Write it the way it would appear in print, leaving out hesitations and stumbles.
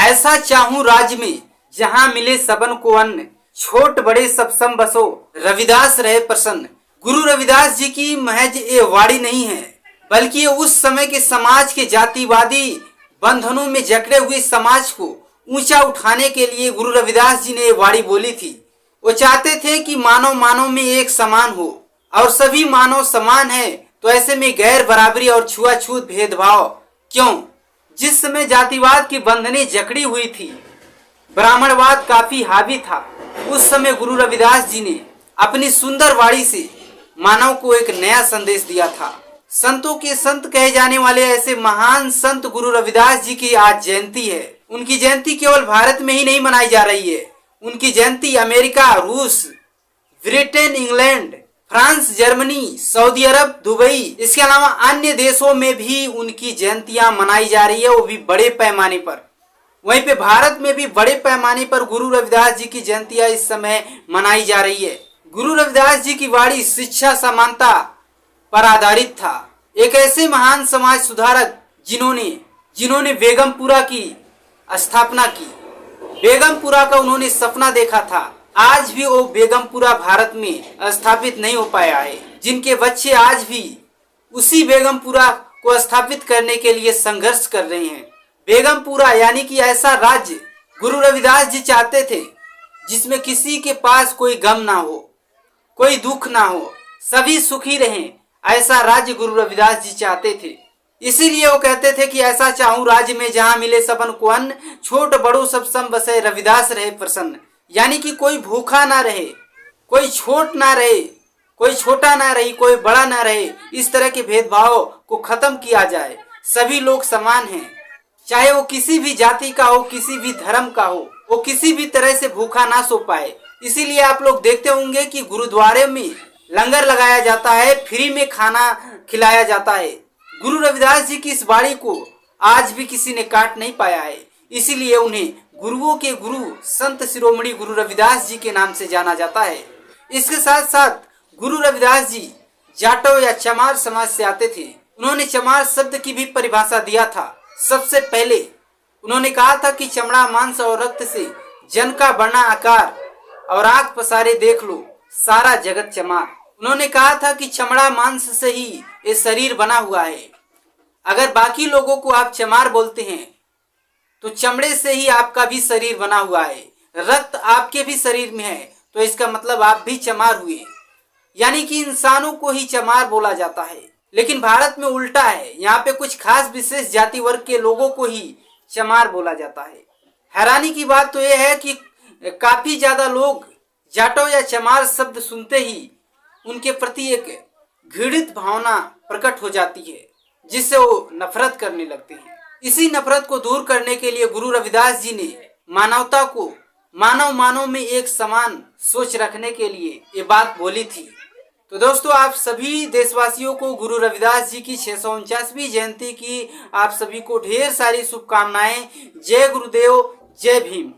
ऐसा चाहूं राज में जहां मिले सबन को अन्न, छोट बड़े सब सम बसो, रविदास रहे प्रसन्न। गुरु रविदास जी की महज ये वाणी नहीं है, बल्कि ये उस समय के समाज के जातिवादी बंधनों में जकड़े हुए समाज को ऊंचा उठाने के लिए गुरु रविदास जी ने ये वाणी बोली थी। वो चाहते थे कि मानव मानव में एक समान हो और सभी मानव समान है, तो ऐसे में गैर बराबरी और छुआछूत भेदभाव क्यों? जिस समय जातिवाद की बंधनें जकड़ी हुई थी, ब्राह्मणवाद काफी हावी था, उस समय गुरु रविदास जी ने अपनी सुंदर वाणी से मानव को एक नया संदेश दिया था। संतों के संत कहे जाने वाले ऐसे महान संत गुरु रविदास जी की आज जयंती है। उनकी जयंती केवल भारत में ही नहीं मनाई जा रही है, उनकी जयंती America, Russia, Britain, England, France, Germany, Saudi Arabia, Dubai, इसके अलावा अन्य देशों में भी उनकी जयंतियां मनाई जा रही है, वो भी बड़े पैमाने पर। वहीं पे भारत में भी बड़े पैमाने पर गुरु रविदास जी की जयंतियां इस समय मनाई जा रही है। गुरु रविदास जी की वाणी शिक्षा समानता पर आधारित था। एक ऐसे महान समाज सुधारक जिन्होंने बेगमपुरा की स्थापना की। बेगमपुरा का उन्होंने सपना देखा था। आज भी वो बेगमपुरा भारत में स्थापित नहीं हो पाया है, जिनके बच्चे आज भी उसी बेगमपुरा को स्थापित करने के लिए संघर्ष कर रहे हैं। बेगमपुरा यानी कि ऐसा राज्य गुरु रविदास जी चाहते थे जिसमें किसी के पास कोई गम ना हो, कोई दुख ना हो, सभी सुखी रहें। ऐसा राज्य गुरु रविदास जी चाहते थे। इसीलिए वो कहते थे कि ऐसा चाहूं राज्य में जहां मिले सबन को अन्न, छोट बड़ो सब सम बसे, रविदास रहे प्रसन्न। यानी कि कोई भूखा ना रहे, कोई छोट ना रहे, कोई छोटा ना रहे, कोई बड़ा ना रहे। इस तरह के भेदभाव को खत्म किया जाए। सभी लोग समान हैं, चाहे वो किसी भी जाति का हो, किसी भी धर्म का हो, वो किसी भी तरह से भूखा ना सो पाए। इसीलिए आप लोग देखते होंगे कि गुरुद्वारे में लंगर लगाया जाता है, फ्री में खाना खिलाया जाता है। गुरु रविदास जी की इस वाणी को आज भी किसी ने काट नहीं पाया है। इसीलिए उन्हें गुरुओं के गुरु संत शिरोमणि गुरु रविदास जी के नाम से जाना जाता है। इसके साथ साथ गुरु रविदास जी जाटो या चमार समाज से आते थे। उन्होंने चमार शब्द की भी परिभाषा दिया था। सबसे पहले उन्होंने कहा था कि चमड़ा, मांस और रक्त से जन का बना आकार और आंख पसारे देख लो सारा जगत चमार। उन्होंने कहा था कि चमड़ा मांस से ही ये शरीर बना हुआ है। अगर बाकी लोगों को आप चमार बोलते हैं तो चमड़े से ही आपका भी शरीर बना हुआ है, रक्त आपके भी शरीर में है, तो इसका मतलब आप भी चमार हुए। यानी कि इंसानों को ही चमार बोला जाता है। लेकिन भारत में उल्टा है, यहाँ पे कुछ खास विशेष जाति वर्ग के लोगों को ही चमार बोला जाता है। हैरानी की बात तो यह है कि काफी ज्यादा लोग जाटो या चमार शब्द सुनते ही उनके प्रति एक घृणित भावना प्रकट हो जाती है, जिससे वो नफरत करने लगते हैं। इसी नफरत को दूर करने के लिए गुरु रविदास जी ने मानवता को मानव में एक समान सोच रखने के लिए ये बात बोली थी। तो दोस्तों, आप सभी देशवासियों को गुरु रविदास जी की 649वीं जयंती की आप सभी को ढेर सारी शुभकामनाएं। जय गुरुदेव, जय भीम।